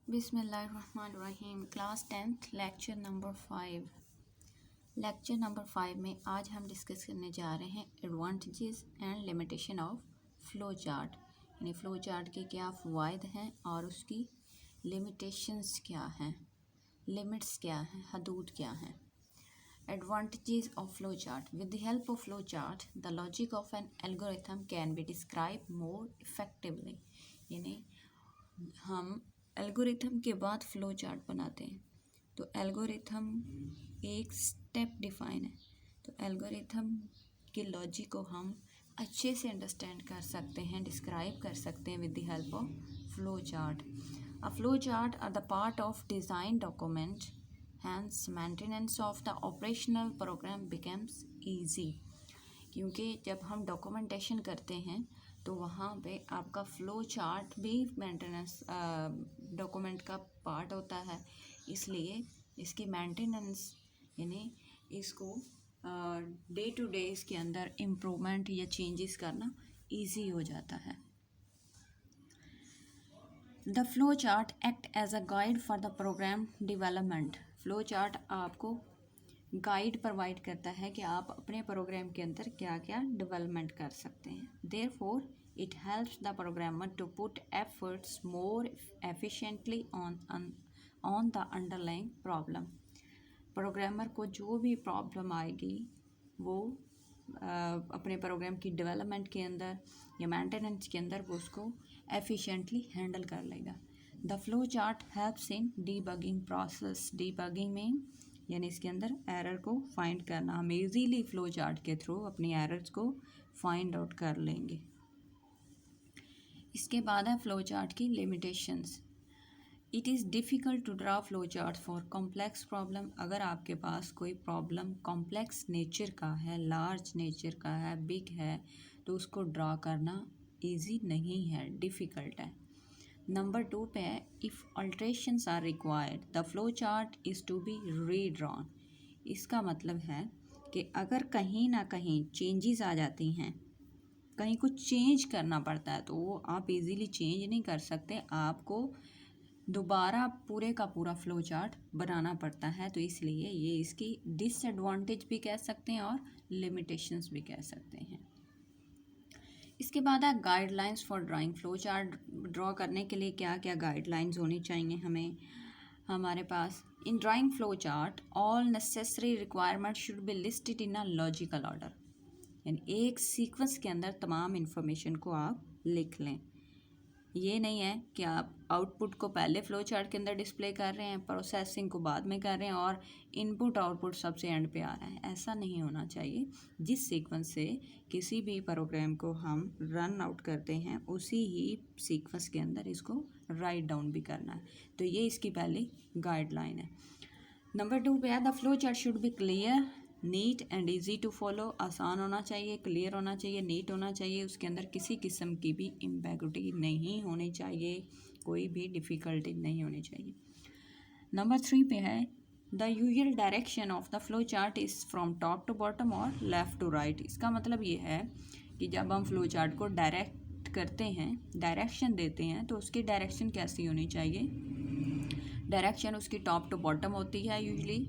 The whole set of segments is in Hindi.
बिस्मिल्लाहिर्रहमानिर्रहीम। Class 10th lecture number 5। Lecture number 5 में आज हम डिस्कस करने जा रहे हैं advantages and limitation of flow chart, यानी फ़्लो चार्ट के क्या फ़वाइद हैं और उसकी लिमिटेशंस क्या हैं, लिमिट्स क्या हैं, हदूद क्या हैं। Advantages of flow chart. With the help of flow chart the logic of an algorithm can be describe more effectively, यानी हम एल्गोरिथम के बाद फ़्लो चार्ट बनाते हैं। तो एल्गोरिथम एक स्टेप डिफाइन है, तो एल्गोरिथम के लॉजिक को हम अच्छे से अंडरस्टैंड कर सकते हैं, डिस्क्राइब कर सकते हैं with the help of flow chart. A flow chart are the part of design document, hence maintenance of the operational program becomes easy. क्योंकि जब हम डॉक्यूमेंटेशन करते हैं तो वहाँ पे आपका फ़्लो चार्ट भी मेंटेनेंस डॉक्यूमेंट का पार्ट होता है, इसलिए इसकी मेंटेनेंस यानी इसको डे टू डे इसके अंदर इम्प्रूवमेंट या चेंजेस करना इजी हो जाता है। The flow chart act as a guide for the program development. Flow chart आपको गाइड प्रोवाइड करता है कि आप अपने प्रोग्राम के अंदर क्या क्या डेवलपमेंट कर सकते हैं। Therefore it helps the programmer to put efforts more efficiently on the underlying problem. Programmer को जो भी प्रॉब्लम आएगी वो अपने प्रोग्राम की डेवलपमेंट के अंदर या मेंटेनेंस के अंदर वो उसको एफिशिएंटली हैंडल कर लेगा। The flow chart helps in debugging process. Debugging में यानी इसके अंदर एरर को फाइंड करना, हम इजीली फ़्लो चार्ट के थ्रू अपनी एरर्स को फाइंड आउट कर लेंगे। इसके बाद है फ़्लो चार्ट की limitations. It is difficult to draw flow chart for complex problem. अगर आपके पास कोई प्रॉब्लम कॉम्प्लेक्स नेचर का है, लार्ज नेचर का है, बिग है, तो उसको ड्रा करना ईजी नहीं है, डिफ़िकल्ट है। नंबर 2 पे है if alterations are required the flow chart is to be redrawn. इसका मतलब है कि अगर कहीं ना कहीं चेंजेस आ जाती हैं, कहीं कुछ चेंज करना पड़ता है, तो वो आप इजीली चेंज नहीं कर सकते, आपको दोबारा पूरे का पूरा फ़्लो चार्ट बनाना पड़ता है। तो इसलिए ये इसकी डिसएडवांटेज भी कह सकते हैं और लिमिटेशंस भी कह सकते हैं। इसके बाद है guidelines for drawing. Flow chart draw करने के लिए क्या क्या गाइडलाइंस होनी चाहिए हमें हमारे पास। In drawing flow chart all necessary requirement should be listed in a logical order, यानी एक सीक्वेंस के अंदर तमाम इन्फॉर्मेशन को आप लिख लें। ये नहीं है कि आप आउटपुट को पहले फ़्लो चार्ट के अंदर डिस्प्ले कर रहे हैं, प्रोसेसिंग को बाद में कर रहे हैं और इनपुट आउटपुट सबसे एंड पे आ रहा है, ऐसा नहीं होना चाहिए। जिस सीक्वेंस से किसी भी प्रोग्राम को हम रन आउट करते हैं उसी ही सीक्वेंस के अंदर इसको राइट डाउन भी करना है। तो ये इसकी पहली गाइडलाइन है। नंबर 2 पे है the flow chart should be clear, neat and easy to follow. आसान होना चाहिए, क्लियर होना चाहिए, नीट होना चाहिए, उसके अंदर किसी किस्म की भी एम्बेगुइटी नहीं होनी चाहिए, कोई भी डिफ़िकल्टी नहीं होनी चाहिए। नंबर 3 पे है the usual direction of the flow chart is from top to bottom और लेफ़्ट टू राइट। इसका मतलब ये है कि जब हम फ़्लो चार्ट को डायरेक्ट करते हैं, डायरेक्शन देते हैं, तो उसकी डायरेक्शन कैसी होनी चाहिए। डायरेक्शन उसकी टॉप टू बॉटम होती है यूजली,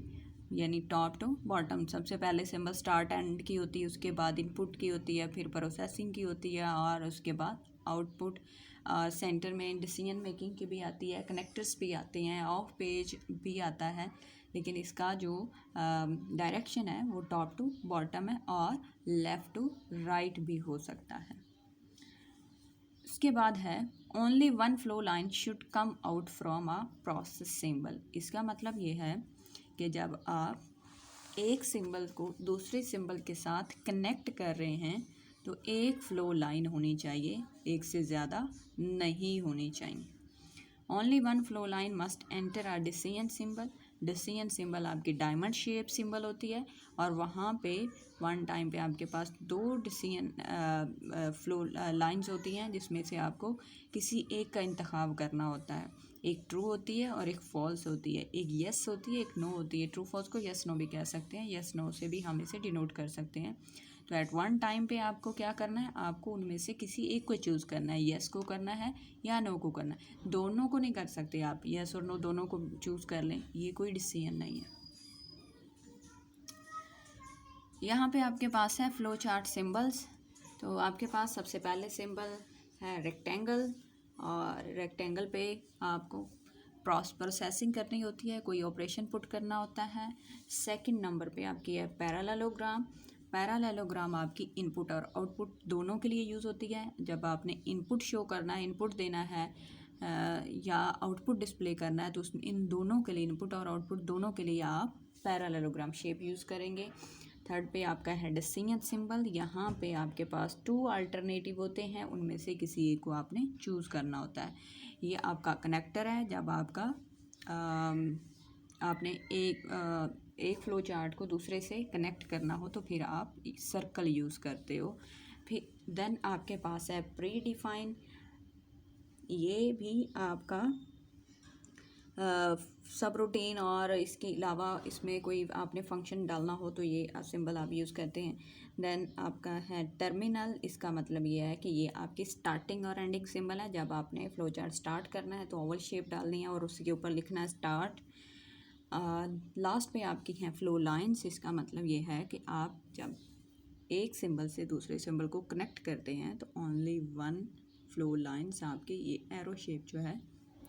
यानी टॉप टू बॉटम। सबसे पहले सिंबल स्टार्ट एंड की होती है, उसके बाद इनपुट की होती है, फिर प्रोसेसिंग की होती है और उसके बाद आउटपुट। सेंटर में डिसीजन मेकिंग की भी आती है, कनेक्टर्स भी आते हैं, ऑफ पेज भी आता है, लेकिन इसका जो डायरेक्शन है वो टॉप टू बॉटम है और लेफ़्ट टू राइट भी हो सकता है। इसके बाद है only one flow line should come out from a process symbol. इसका मतलब ये है कि जब आप एक सिंबल को दूसरे सिंबल के साथ कनेक्ट कर रहे हैं तो एक फ़्लो लाइन होनी चाहिए, एक से ज़्यादा नहीं होनी चाहिए। Only one flow line must enter a decision symbol. Decision symbol आपकी डायमंड शेप सिंबल होती है और वहाँ पे वन टाइम पे आपके पास दो डिसीजन फ़्लो लाइंस होती हैं, जिसमें से आपको किसी एक का इंतखाब करना होता है। एक ट्रू होती है और एक फॉल्स होती है, एक येस होती है, एक नो होती है। ट्रू फॉल्स को येस नो भी कह सकते हैं, येस नो से भी हम इसे डिनोट कर सकते हैं। तो एट वन टाइम पे आपको क्या करना है, आपको उनमें से किसी एक को चूज़ करना है, येस को करना है या नो को करना है। दोनों को नहीं कर सकते आप, येस और नो दोनों को चूज़ कर लें, ये कोई डिसीजन नहीं है। यहाँ पे आपके पास है फ्लो चार्ट सिंबल्स। तो आपके पास सबसे पहले सिंबल है रेक्टेंगल, और रेक्टेंगल पे आपको प्रोसेसिंग करनी होती है, कोई ऑपरेशन पुट करना होता है। सेकंड नंबर पे आपकी है पैरेललोग्राम। पैरेललोग्राम आपकी इनपुट और आउटपुट दोनों के लिए यूज़ होती है। जब आपने इनपुट शो करना है, इनपुट देना है या आउटपुट डिस्प्ले करना है, तो उस इन दोनों के लिए, इनपुट और आउटपुट दोनों के लिए आप पैरेललोग्राम शेप यूज़ करेंगे। थर्ड पे आपका है डिसीजन सिंबल। यहाँ पे आपके पास 2 अल्टरनेटिव होते हैं, उनमें से किसी एक को आपने चूज़ करना होता है। ये आपका कनेक्टर है। जब आपका आपने एक फ्लो चार्ट को दूसरे से कनेक्ट करना हो तो फिर आप सर्कल यूज़ करते हो। फिर देन आपके पास है प्री डिफाइन। ये भी आपका सब रूटीन, और इसके अलावा इसमें कोई आपने फंक्शन डालना हो तो ये सिंबल आप यूज़ करते हैं। देन आपका है टर्मिनल। इसका मतलब ये है कि ये आपकी स्टार्टिंग और एंडिंग सिंबल है। जब आपने फ्लो चार्ट स्टार्ट करना है तो ओवल शेप डालनी है और उसके ऊपर लिखना है स्टार्ट। लास्ट पे आपकी हैं फ्लो लाइंस। इसका मतलब ये है कि आप जब एक सिंबल से दूसरे सिंबल को कनेक्ट करते हैं तो ओनली वन फ्लो लाइंस आपकी ये एरो शेप जो है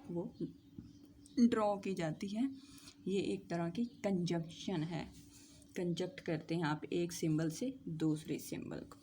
वो ड्रॉ की जाती है। ये एक तरह की कंजक्शन है, कंजक्ट करते हैं आप एक सिंबल से दूसरे सिंबल को।